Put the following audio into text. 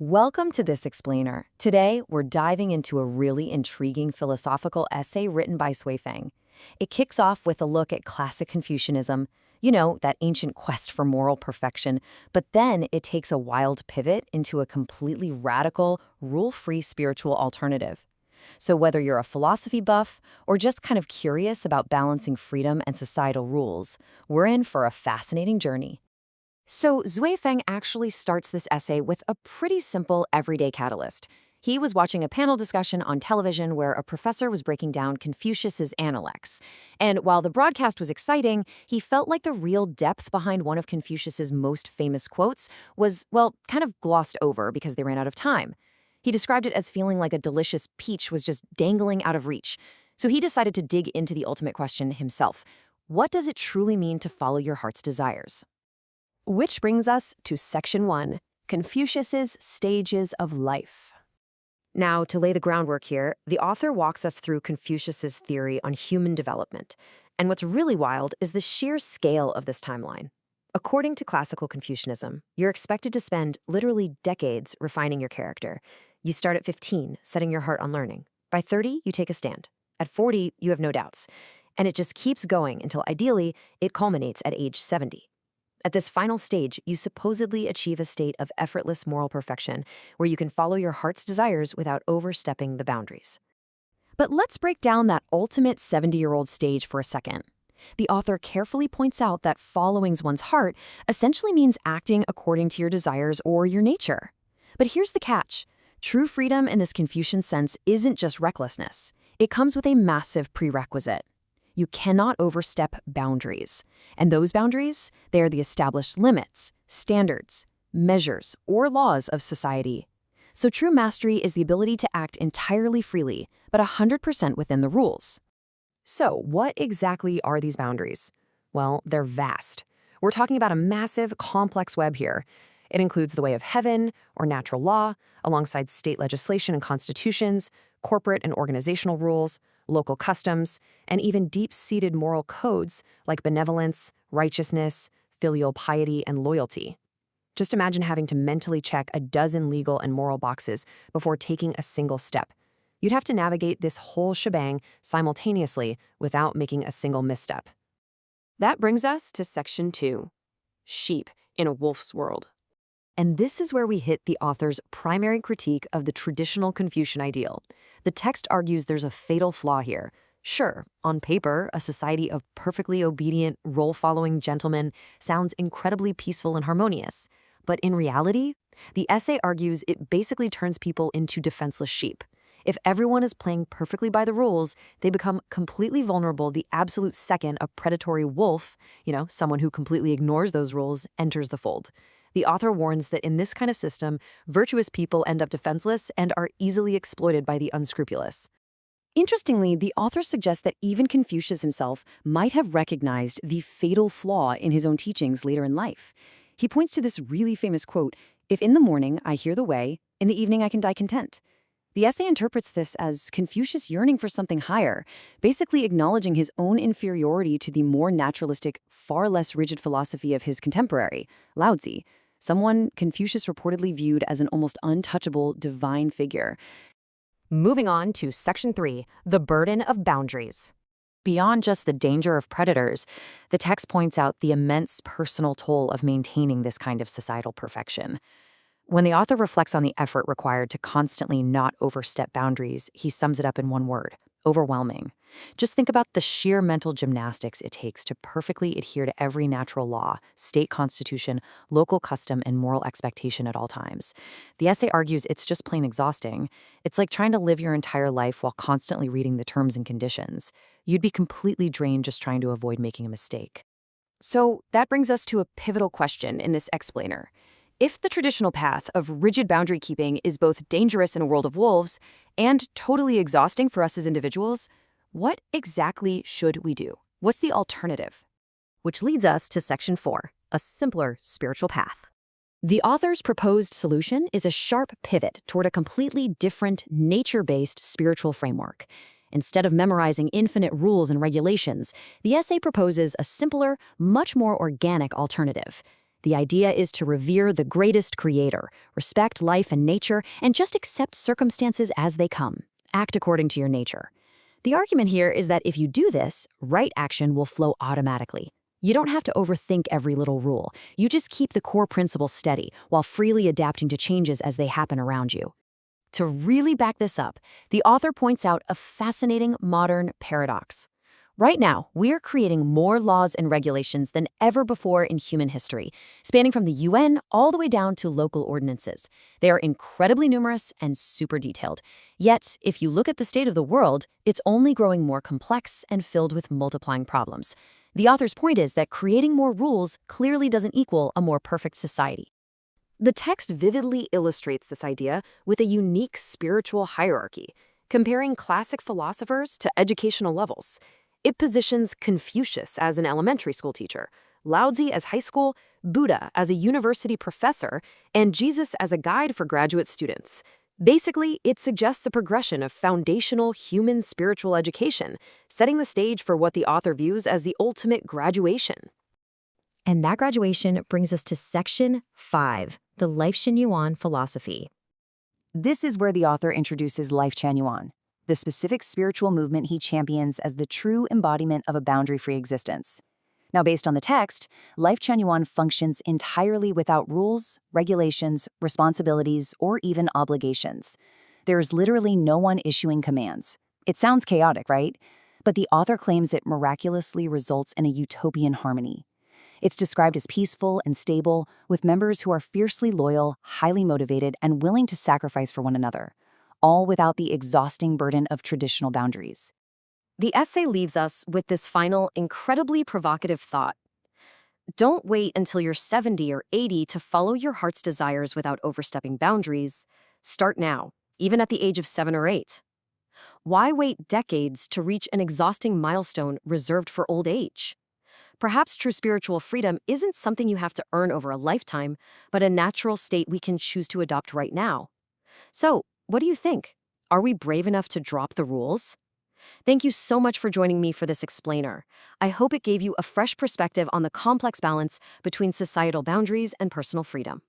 Welcome to this explainer. Today, we're diving into a really intriguing philosophical essay written by Feng. It kicks off with a look at classic Confucianism, that ancient quest for moral perfection, but then it takes a wild pivot into a completely radical, rule-free spiritual alternative. So whether you're a philosophy buff or just kind of curious about balancing freedom and societal rules, we're in for a fascinating journey. So Feng actually starts this essay with a pretty simple everyday catalyst. He was watching a panel discussion on television where a professor was breaking down Confucius's Analects. And while the broadcast was exciting, he felt like the real depth behind one of Confucius's most famous quotes was, well, kind of glossed over because they ran out of time. He described it as feeling like a delicious peach was just dangling out of reach. So he decided to dig into the ultimate question himself. What does it truly mean to follow your heart's desires? Which brings us to Section 1, Confucius's Stages of Life. Now, to lay the groundwork here, the author walks us through Confucius's theory on human development. And what's really wild is the sheer scale of this timeline. According to classical Confucianism, you're expected to spend literally decades refining your character. You start at 15, setting your heart on learning. By 30, you take a stand. At 40, you have no doubts. And it just keeps going until ideally, it culminates at age 70. At this final stage, you supposedly achieve a state of effortless moral perfection where you can follow your heart's desires without overstepping the boundaries. But let's break down that ultimate 70-year-old stage for a second. The author carefully points out that following one's heart essentially means acting according to your desires or your nature. But here's the catch. True freedom in this Confucian sense isn't just recklessness. It comes with a massive prerequisite. You cannot overstep boundaries. And those boundaries, they are the established limits, standards, measures, or laws of society. So true mastery is the ability to act entirely freely, but 100% within the rules. So what exactly are these boundaries? Well, they're vast. We're talking about a massive, complex web here. It includes the way of heaven or natural law, alongside state legislation and constitutions, corporate and organizational rules, local customs, and even deep-seated moral codes like benevolence, righteousness, filial piety, and loyalty. Just imagine having to mentally check a dozen legal and moral boxes before taking a single step. You'd have to navigate this whole shebang simultaneously without making a single misstep. That brings us to Section 2, Sheep in a Wolf's World. And this is where we hit the author's primary critique of the traditional Confucian ideal. The text argues there's a fatal flaw here. Sure, on paper, a society of perfectly obedient, role-following gentlemen sounds incredibly peaceful and harmonious. But in reality, the essay argues it basically turns people into defenseless sheep. If everyone is playing perfectly by the rules, they become completely vulnerable the absolute second a predatory wolf, someone who completely ignores those rules, enters the fold. The author warns that in this kind of system, virtuous people end up defenseless and are easily exploited by the unscrupulous. Interestingly, the author suggests that even Confucius himself might have recognized the fatal flaw in his own teachings later in life. He points to this really famous quote, "If in the morning I hear the way, in the evening I can die content." The essay interprets this as Confucius yearning for something higher, basically acknowledging his own inferiority to the more naturalistic, far less rigid philosophy of his contemporary, Lao Tzu, someone Confucius reportedly viewed as an almost untouchable divine figure. Moving on to Section 3, the burden of boundaries. Beyond just the danger of predators, the text points out the immense personal toll of maintaining this kind of societal perfection. When the author reflects on the effort required to constantly not overstep boundaries, he sums it up in one word: overwhelming. Just think about the sheer mental gymnastics it takes to perfectly adhere to every natural law, state constitution, local custom, and moral expectation at all times. The essay argues it's just plain exhausting. It's like trying to live your entire life while constantly reading the terms and conditions. You'd be completely drained just trying to avoid making a mistake. So that brings us to a pivotal question in this explainer. If the traditional path of rigid boundary keeping is both dangerous in a world of wolves and totally exhausting for us as individuals, what exactly should we do? What's the alternative? Which leads us to Section 4, a simpler spiritual path. The author's proposed solution is a sharp pivot toward a completely different, nature-based spiritual framework. Instead of memorizing infinite rules and regulations, the essay proposes a simpler, much more organic alternative. The idea is to revere the greatest creator, respect life and nature, and just accept circumstances as they come. Act according to your nature. The argument here is that if you do this, right action will flow automatically. You don't have to overthink every little rule. You just keep the core principles steady while freely adapting to changes as they happen around you. To really back this up, the author points out a fascinating modern paradox. Right now, we are creating more laws and regulations than ever before in human history, spanning from the UN all the way down to local ordinances. They are incredibly numerous and super detailed. Yet, if you look at the state of the world, it's only growing more complex and filled with multiplying problems. The author's point is that creating more rules clearly doesn't equal a more perfect society. The text vividly illustrates this idea with a unique spiritual hierarchy, comparing classic philosophers to educational levels. It positions Confucius as an elementary school teacher, Laozi as high school, Buddha as a university professor, and Jesus as a guide for graduate students. Basically, it suggests a progression of foundational human spiritual education, setting the stage for what the author views as the ultimate graduation. And that graduation brings us to Section 5, the Lifechanyuan philosophy. This is where the author introduces Lifechanyuan, the specific spiritual movement he champions as the true embodiment of a boundary-free existence. Now, based on the text, Lifechanyuan functions entirely without rules, regulations, responsibilities, or even obligations. There is literally no one issuing commands. It sounds chaotic, right? But the author claims it miraculously results in a utopian harmony. It's described as peaceful and stable, with members who are fiercely loyal, highly motivated, and willing to sacrifice for one another, all without the exhausting burden of traditional boundaries. The essay leaves us with this final, incredibly provocative thought. Don't wait until you're 70 or 80 to follow your heart's desires without overstepping boundaries. Start now, even at the age of 7 or 8. Why wait decades to reach an exhausting milestone reserved for old age? Perhaps true spiritual freedom isn't something you have to earn over a lifetime, but a natural state we can choose to adopt right now. So, what do you think? Are we brave enough to drop the rules? Thank you so much for joining me for this explainer. I hope it gave you a fresh perspective on the complex balance between societal boundaries and personal freedom.